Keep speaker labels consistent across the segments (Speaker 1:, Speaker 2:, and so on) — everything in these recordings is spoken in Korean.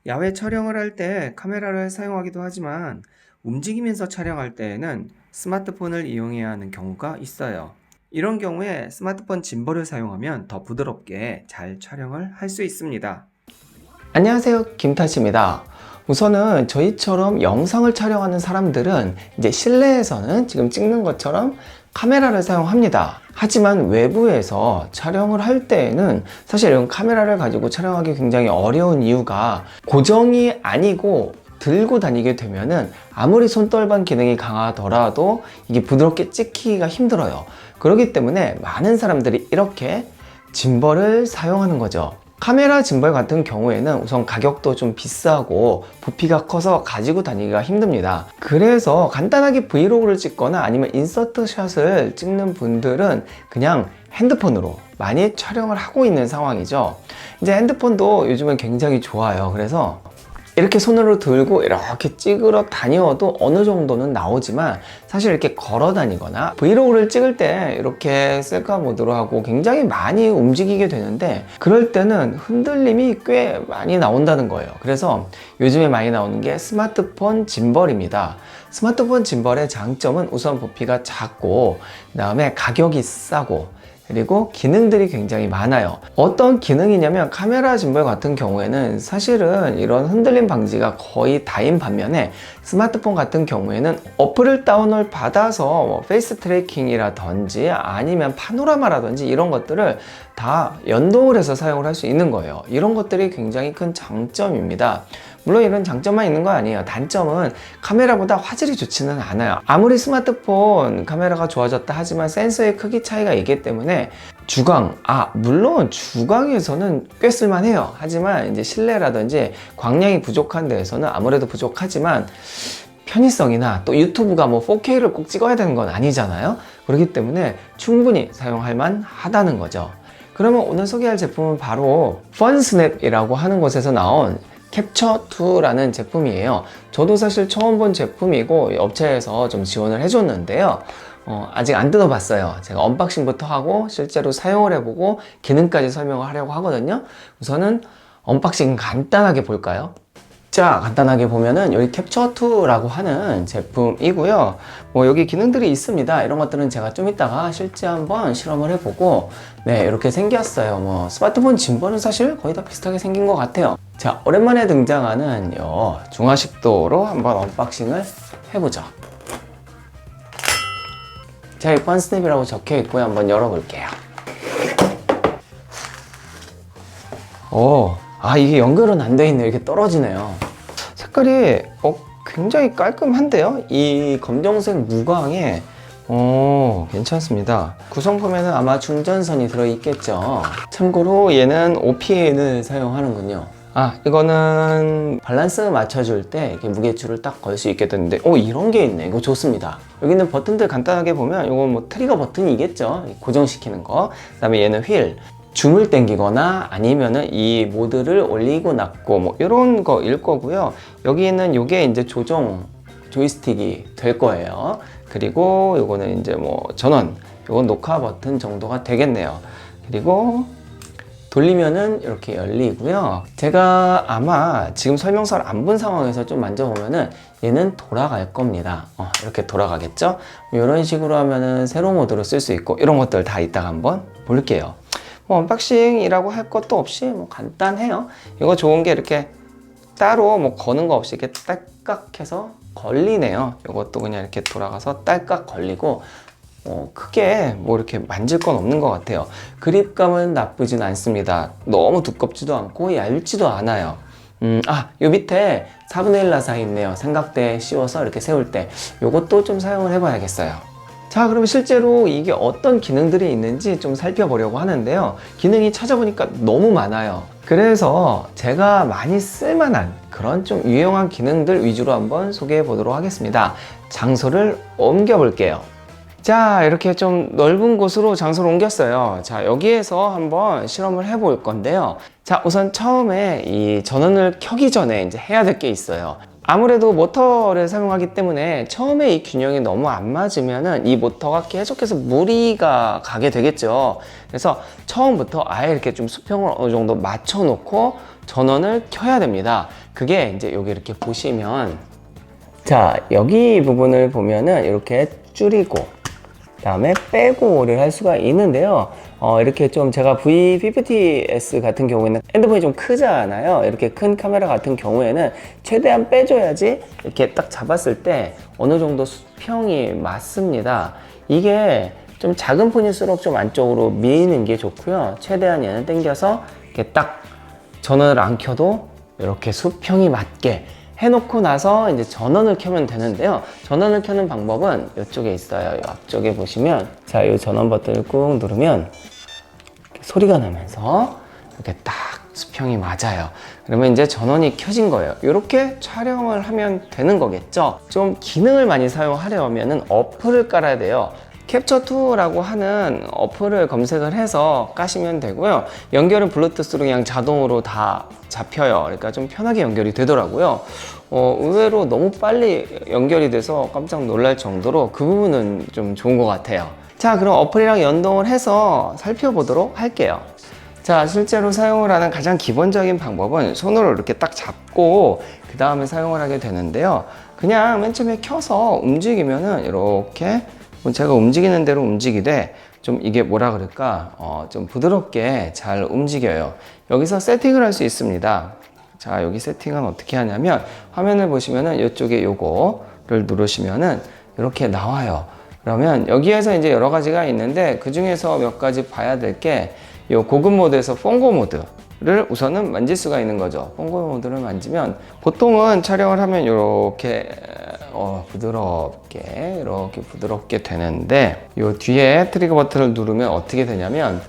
Speaker 1: 야외 촬영을 할 때 카메라를 사용하기도 하지만 움직이면서 촬영할 때에는 스마트폰을 이용해야 하는 경우가 있어요. 이런 경우에 스마트폰 짐벌을 사용하면 더 부드럽게 잘 촬영을 할 수 있습니다.
Speaker 2: 안녕하세요, 김타치입니다. 우선은 저희처럼 영상을 촬영하는 사람들은 이제 실내에서는 지금 찍는 것처럼 카메라를 사용합니다. 하지만 외부에서 촬영을 할 때에는 사실 이런 카메라를 가지고 촬영하기 굉장히 어려운 이유가 고정이 아니고 들고 다니게 되면은 아무리 손떨반 기능이 강하더라도 이게 부드럽게 찍히기가 힘들어요. 그렇기 때문에 많은 사람들이 이렇게 짐벌을 사용하는 거죠. 카메라 짐벌 같은 경우에는 우선 가격도 좀 비싸고 부피가 커서 가지고 다니기가 힘듭니다. 그래서 간단하게 브이로그를 찍거나 아니면 인서트 샷을 찍는 분들은 그냥 핸드폰으로 많이 촬영을 하고 있는 상황이죠. 이제 핸드폰도 요즘은 굉장히 좋아요. 그래서 이렇게 손으로 들고 이렇게 찍으러 다녀도 어느 정도는 나오지만 사실 이렇게 걸어 다니거나 브이로그를 찍을 때 이렇게 셀카 모드로 하고 굉장히 많이 움직이게 되는데 그럴 때는 흔들림이 꽤 많이 나온다는 거예요. 그래서 요즘에 많이 나오는 게 스마트폰 짐벌입니다. 스마트폰 짐벌의 장점은 우선 부피가 작고 그 다음에 가격이 싸고 그리고 기능들이 굉장히 많아요. 어떤 기능이냐면 카메라 짐벌 같은 경우에는 사실은 이런 흔들림 방지가 거의 다인 반면에 스마트폰 같은 경우에는 어플을 다운을 받아서 뭐 페이스 트래킹이라든지 아니면 파노라마라든지 이런 것들을 다 연동을 해서 사용을 할 수 있는 거예요. 이런 것들이 굉장히 큰 장점입니다. 물론 이런 장점만 있는 거 아니에요. 단점은 카메라보다 화질이 좋지는 않아요. 아무리 스마트폰 카메라가 좋아졌다 하지만 센서의 크기 차이가 있기 때문에 주광, 물론 주광에서는 꽤 쓸만해요. 하지만 이제 실내라든지 광량이 부족한 데에서는 아무래도 부족하지만 편의성이나 또 유튜브가 뭐 4K를 꼭 찍어야 되는 건 아니잖아요. 그렇기 때문에 충분히 사용할 만하다는 거죠. 그러면 오늘 소개할 제품은 바로 펀스냅이라고 하는 곳에서 나온 캡처2라는 제품이에요. 저도 사실 처음 본 제품이고 업체에서 좀 지원을 해줬는데요. 아직 안 뜯어봤어요. 제가 언박싱부터 하고 실제로 사용을 해보고 기능까지 설명을 하려고 하거든요. 우선은 언박싱 간단하게 볼까요? 자, 간단하게 보면은 여기 캡처2라고 하는 제품이고요. 뭐 여기 기능들이 있습니다. 이런 것들은 제가 좀 이따가 실제 한번 실험을 해보고 네, 이렇게 생겼어요. 뭐 스마트폰 짐벌은 사실 거의 다 비슷하게 생긴 것 같아요. 자, 오랜만에 등장하는 요 중화식도로 한번 언박싱을 해보죠. 자, 이 펀스냅이라고 적혀 있고요. 한번 열어볼게요. 이게 연결은 안 돼 있네. 이렇게 떨어지네요. 색깔이 굉장히 깔끔한데요? 이 검정색 무광에 괜찮습니다. 구성품에는 아마 충전선이 들어있겠죠. 참고로 얘는 OPN을 사용하는군요. 이거는 밸런스 맞춰줄 때 이렇게 무게추를 딱 걸 수 있게 되는데 이런 게 있네. 이거 좋습니다. 여기 있는 버튼들 간단하게 보면 이건 뭐 트리거 버튼이겠죠. 고정시키는 거. 그 다음에 얘는 휠. 줌을 당기거나 아니면은 이 모드를 올리고 낮고 뭐 이런 거일 거고요. 여기는 요게 이제 조정 조이스틱이 될 거예요. 그리고 요거는 이제 뭐 전원, 요건 녹화 버튼 정도가 되겠네요. 그리고 돌리면은 이렇게 열리고요. 제가 아마 지금 설명서를 안 본 상황에서 좀 만져보면은 얘는 돌아갈 겁니다. 이렇게 돌아가겠죠? 이런 식으로 하면은 세로 모드로 쓸 수 있고 이런 것들 다 이따가 한번 볼게요. 뭐 언박싱이라고 할 것도 없이 뭐 간단해요. 이거 좋은 게 이렇게 따로 뭐 거는 거 없이 이렇게 딸깍 해서 걸리네요. 이것도 그냥 이렇게 돌아가서 딸깍 걸리고 크게 뭐 이렇게 만질 건 없는 것 같아요. 그립감은 나쁘진 않습니다. 너무 두껍지도 않고 얇지도 않아요. 요 밑에 4분의 1 나사 있네요. 삼각대에 씌워서 이렇게 세울 때 요것도 좀 사용을 해봐야겠어요. 자, 그럼 실제로 이게 어떤 기능들이 있는지 좀 살펴보려고 하는데요. 기능이 찾아보니까 너무 많아요. 그래서 제가 많이 쓸만한 그런 좀 유용한 기능들 위주로 한번 소개해 보도록 하겠습니다. 장소를 옮겨 볼게요. 자, 이렇게 좀 넓은 곳으로 장소를 옮겼어요. 자, 여기에서 한번 실험을 해볼 건데요. 자, 우선 처음에 이 전원을 켜기 전에 이제 해야 될 게 있어요. 아무래도 모터를 사용하기 때문에 처음에 이 균형이 너무 안 맞으면은 이 모터가 계속해서 무리가 가게 되겠죠. 그래서 처음부터 아예 이렇게 좀 수평을 어느 정도 맞춰 놓고 전원을 켜야 됩니다. 그게 이제 여기 이렇게 보시면, 자, 여기 부분을 보면은 이렇게 줄이고 그다음에 빼고를 할 수가 있는데요. 이렇게 좀 제가 V50S 같은 경우에는 핸드폰이 좀 크잖아요. 이렇게 큰 카메라 같은 경우에는 최대한 빼줘야지 이렇게 딱 잡았을 때 어느 정도 수평이 맞습니다. 이게 좀 작은 폰일수록 좀 안쪽으로 미는 게 좋고요. 최대한 얘는 당겨서 이렇게 딱 전원을 안 켜도 이렇게 수평이 맞게 해놓고 나서 이제 전원을 켜면 되는데요. 전원을 켜는 방법은 이쪽에 있어요. 이 앞쪽에 보시면, 자, 이 전원 버튼을 꾹 누르면 이렇게 소리가 나면서 이렇게 딱 수평이 맞아요. 그러면 이제 전원이 켜진 거예요. 이렇게 촬영을 하면 되는 거겠죠. 좀 기능을 많이 사용하려면 어플을 깔아야 돼요. 캡처2라고 하는 어플을 검색을 해서 까시면 되고요. 연결은 블루투스로 그냥 자동으로 다 잡혀요. 그러니까 좀 편하게 연결이 되더라고요. 의외로 너무 빨리 연결이 돼서 깜짝 놀랄 정도로 그 부분은 좀 좋은 것 같아요. 자, 그럼 어플이랑 연동을 해서 살펴보도록 할게요. 자, 실제로 사용을 하는 가장 기본적인 방법은 손으로 이렇게 딱 잡고 그 다음에 사용을 하게 되는데요. 그냥 맨 처음에 켜서 움직이면은 이렇게 제가 움직이는 대로 움직이되 좀 이게 뭐라 그럴까 좀 부드럽게 잘 움직여요. 여기서 세팅을 할 수 있습니다. 자, 여기 세팅은 어떻게 하냐면 화면을 보시면은 이쪽에 요거를 누르시면은 이렇게 나와요. 그러면 여기에서 이제 여러 가지가 있는데 그 중에서 몇 가지 봐야 될 게 요 고급 모드에서 폰고 모드를 우선은 만질 수가 있는 거죠. 폰고 모드를 만지면 보통은 촬영을 하면 이렇게 이렇게 부드럽게 되는데 요 뒤에 트리거 버튼을 누르면 어떻게 되냐면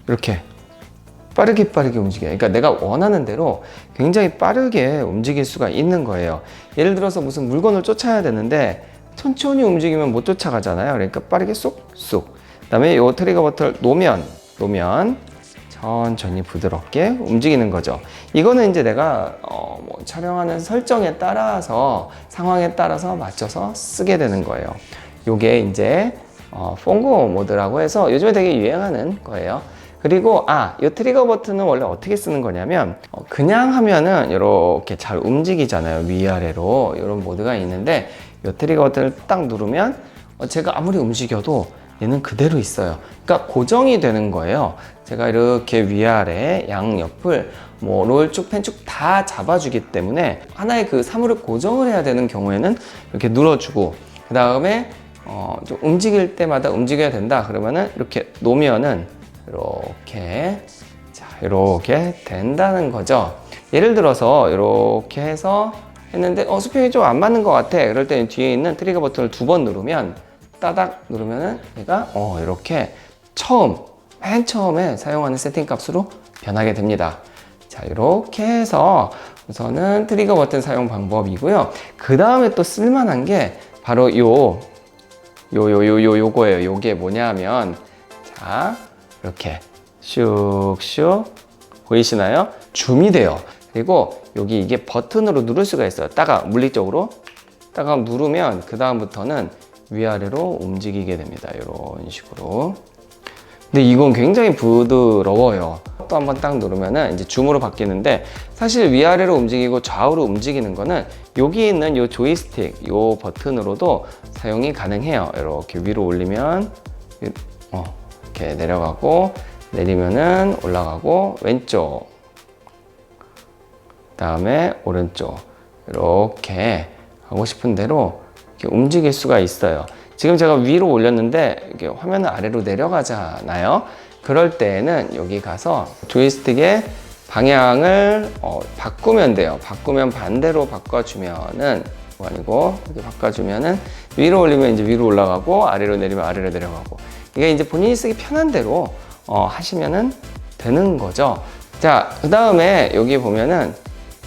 Speaker 2: 이렇게 빠르게 움직여요. 그러니까 내가 원하는 대로 굉장히 빠르게 움직일 수가 있는 거예요. 예를 들어서 무슨 물건을 쫓아야 되는데 천천히 움직이면 못 쫓아가잖아요. 그러니까 빠르게 쏙쏙. 그다음에 요 트리거 버튼을 놓으면 천천히 부드럽게 움직이는 거죠. 이거는 이제 내가 촬영하는 설정에 따라서 상황에 따라서 맞춰서 쓰게 되는 거예요. 요게 이제 폰고 모드라고 해서 요즘에 되게 유행하는 거예요. 그리고 이 트리거 버튼은 원래 어떻게 쓰는 거냐면 그냥 하면은 이렇게 잘 움직이잖아요. 위아래로 이런 모드가 있는데 이 트리거 버튼을 딱 누르면 제가 아무리 움직여도 얘는 그대로 있어요. 그러니까 고정이 되는 거예요. 제가 이렇게 위아래 양옆을 롤축 펜축 다 잡아주기 때문에 하나의 그 사물을 고정을 해야 되는 경우에는 이렇게 눌러주고 그 다음에 좀 움직일 때마다 움직여야 된다 그러면은 이렇게 놓으면은 이렇게 된다는 거죠. 예를 들어서 이렇게 해서 했는데 수평이 좀 안 맞는 것 같아. 그럴 때는 뒤에 있는 트리거 버튼을 2번 누르면 따닥 누르면은 얘가 이렇게 맨 처음에 사용하는 세팅 값으로 변하게 됩니다. 자, 이렇게 해서 우선은 트리거 버튼 사용 방법이고요. 그 다음에 또 쓸만한 게 바로 요거예요. 요게 뭐냐면 자, 이렇게 슉슉 보이시나요? 줌이 돼요. 그리고 여기 이게 버튼으로 누를 수가 있어요. 물리적으로 따가 누르면 그 다음부터는 위아래로 움직이게 됩니다. 이런 식으로. 근데 이건 굉장히 부드러워요. 또 한번 딱 누르면은 이제 줌으로 바뀌는데 사실 위아래로 움직이고 좌우로 움직이는 거는 여기 있는 요 조이스틱 요 버튼으로도 사용이 가능해요. 이렇게 위로 올리면 이렇게 내려가고 내리면은 올라가고 왼쪽 그다음에 오른쪽 이렇게 하고 싶은 대로 이렇게 움직일 수가 있어요. 지금 제가 위로 올렸는데 이렇게 화면은 아래로 내려가잖아요. 그럴 때에는 여기 가서 조이스틱의 방향을 바꾸면 돼요. 바꾸면 반대로 바꿔주면은 아니고 이렇게 바꿔주면은 위로 올리면 이제 위로 올라가고 아래로 내리면 아래로 내려가고 이게 이제 본인이 쓰기 편한 대로 하시면은 되는 거죠. 자, 그 다음에 여기 보면은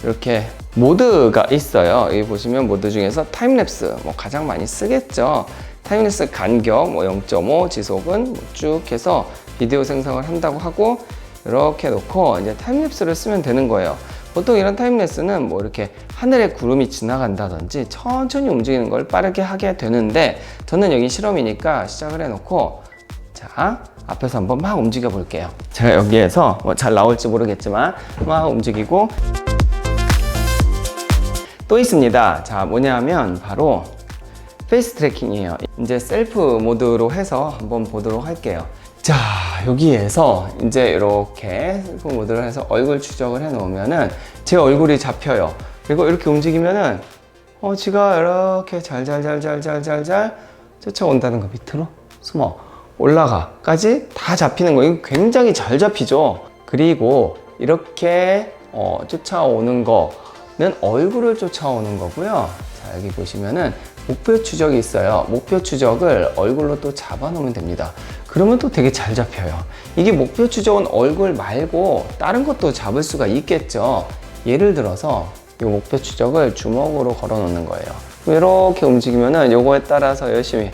Speaker 2: 이렇게 모드가 있어요. 여기 보시면 모드 중에서 타임랩스 가장 많이 쓰겠죠. 타임랩스 간격 0.5 지속은 쭉 해서 비디오 생성을 한다고 하고 이렇게 놓고 이제 타임랩스를 쓰면 되는 거예요. 보통 이런 타임랩스는 이렇게 하늘에 구름이 지나간다든지 천천히 움직이는 걸 빠르게 하게 되는데 저는 여기 실험이니까 시작을 해놓고 자 앞에서 한번 막 움직여 볼게요. 제가 여기에서 뭐 잘 나올지 모르겠지만 막 움직이고 또 있습니다. 자, 뭐냐면 바로 페이스 트래킹이에요. 이제 셀프 모드로 해서 한번 보도록 할게요. 자, 여기에서 이제 이렇게 셀프 모드로 해서 얼굴 추적을 해 놓으면은 제 얼굴이 잡혀요. 그리고 이렇게 움직이면은 지가 이렇게 잘 쫓아온다는 거. 밑으로 숨어 올라가까지 다 잡히는 거. 이거 굉장히 잘 잡히죠. 그리고 이렇게 쫓아오는 거는 얼굴을 쫓아오는 거고요. 자, 여기 보시면은 목표 추적이 있어요. 목표 추적을 얼굴로 또 잡아 놓으면 됩니다. 그러면 또 되게 잘 잡혀요. 이게 목표 추적은 얼굴 말고 다른 것도 잡을 수가 있겠죠. 예를 들어서 이 목표 추적을 주먹으로 걸어 놓는 거예요. 이렇게 움직이면은 요거에 따라서 열심히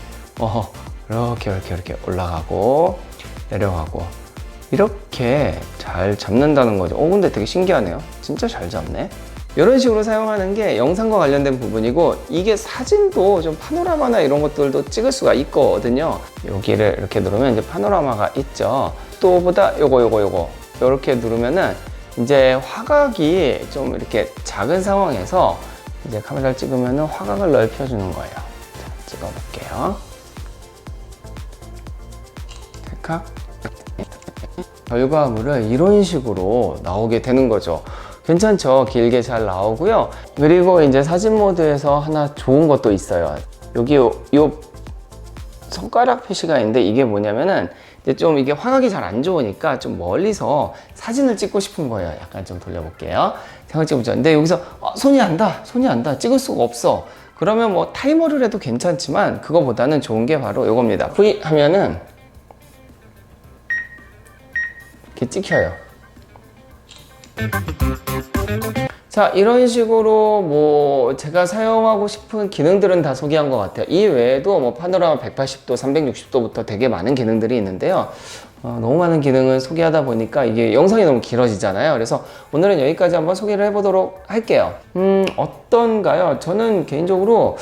Speaker 2: 이렇게 올라가고 내려가고 이렇게 잘 잡는다는 거죠. 근데 되게 신기하네요. 진짜 잘 잡네. 이런 식으로 사용하는 게 영상과 관련된 부분이고, 이게 사진도 좀 파노라마나 이런 것들도 찍을 수가 있거든요. 여기를 이렇게 누르면 이제 파노라마가 있죠. 또 보다 요거 이렇게 누르면은 이제 화각이 좀 이렇게 작은 상황에서 이제 카메라를 찍으면은 화각을 넓혀주는 거예요. 자, 찍어볼게요. 찰칵. 결과물을 이런 식으로 나오게 되는 거죠. 괜찮죠? 길게 잘 나오고요. 그리고 이제 사진 모드에서 하나 좋은 것도 있어요. 여기 요 손가락 표시가 있는데, 이게 뭐냐면은 이제 좀 이게 화각이 잘 안 좋으니까 좀 멀리서 사진을 찍고 싶은 거예요. 약간 좀 돌려볼게요. 생각 찍어보죠. 근데 여기서 손이 안다 찍을 수가 없어. 그러면 뭐 타이머를 해도 괜찮지만 그거보다는 좋은 게 바로 이겁니다. V 하면은 이렇게 찍혀요. 자, 이런 식으로 뭐 제가 사용하고 싶은 기능들은 다 소개한 것 같아요. 이 외에도 뭐 파노라마 180도, 360도부터 되게 많은 기능들이 있는데요. 너무 많은 기능을 소개하다 보니까 이게 영상이 너무 길어지잖아요. 그래서 오늘은 여기까지 한번 소개를 해보도록 할게요. 어떤가요? 저는 개인적으로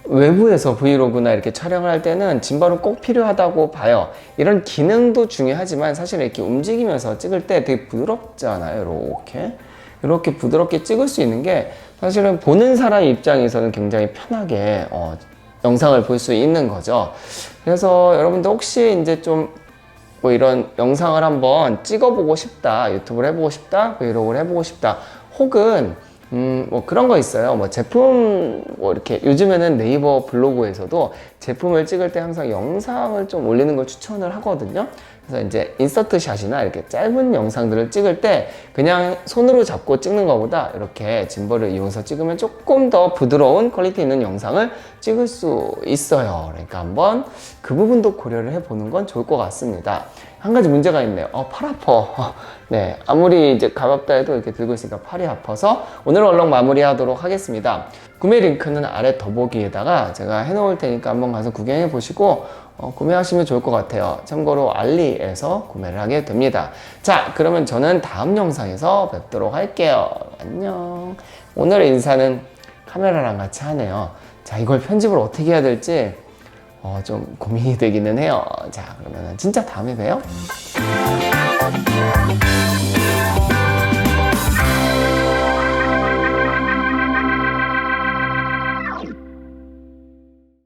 Speaker 2: 외부에서 브이로그나 이렇게 촬영을 할 때는 짐벌은 꼭 필요하다고 봐요. 이런 기능도 중요하지만 사실 이렇게 움직이면서 찍을 때 되게 부드럽잖아요. 이렇게 부드럽게 찍을 수 있는 게 사실은 보는 사람 입장에서는 굉장히 편하게 영상을 볼 수 있는 거죠. 그래서 여러분들 혹시 이제 좀 뭐 이런 영상을 한번 찍어보고 싶다, 유튜브를 해보고 싶다, 브이로그를 해보고 싶다, 혹은 뭐 그런 거 있어요. 뭐 제품 뭐 이렇게 요즘에는 네이버 블로그에서도 제품을 찍을 때 항상 영상을 좀 올리는 걸 추천을 하거든요. 그래서 이제 인서트 샷이나 이렇게 짧은 영상들을 찍을 때 그냥 손으로 잡고 찍는 것보다 이렇게 짐벌을 이용해서 찍으면 조금 더 부드러운 퀄리티 있는 영상을 찍을 수 있어요. 그러니까 한번 그 부분도 고려를 해보는 건 좋을 것 같습니다. 한 가지 문제가 있네요. 팔 아파. 네, 아무리 이제 가볍다 해도 이렇게 들고 있으니까 팔이 아파서 오늘 얼른 마무리하도록 하겠습니다. 구매 링크는 아래 더보기에다가 제가 해놓을 테니까 한번 가서 구경해 보시고 구매하시면 좋을 것 같아요. 참고로 알리에서 구매를 하게 됩니다. 자, 그러면 저는 다음 영상에서 뵙도록 할게요. 안녕. 오늘의 인사는 카메라랑 같이 하네요. 자, 이걸 편집을 어떻게 해야 될지 좀 고민이 되기는 해요. 자, 그러면 진짜 다음에 봬요.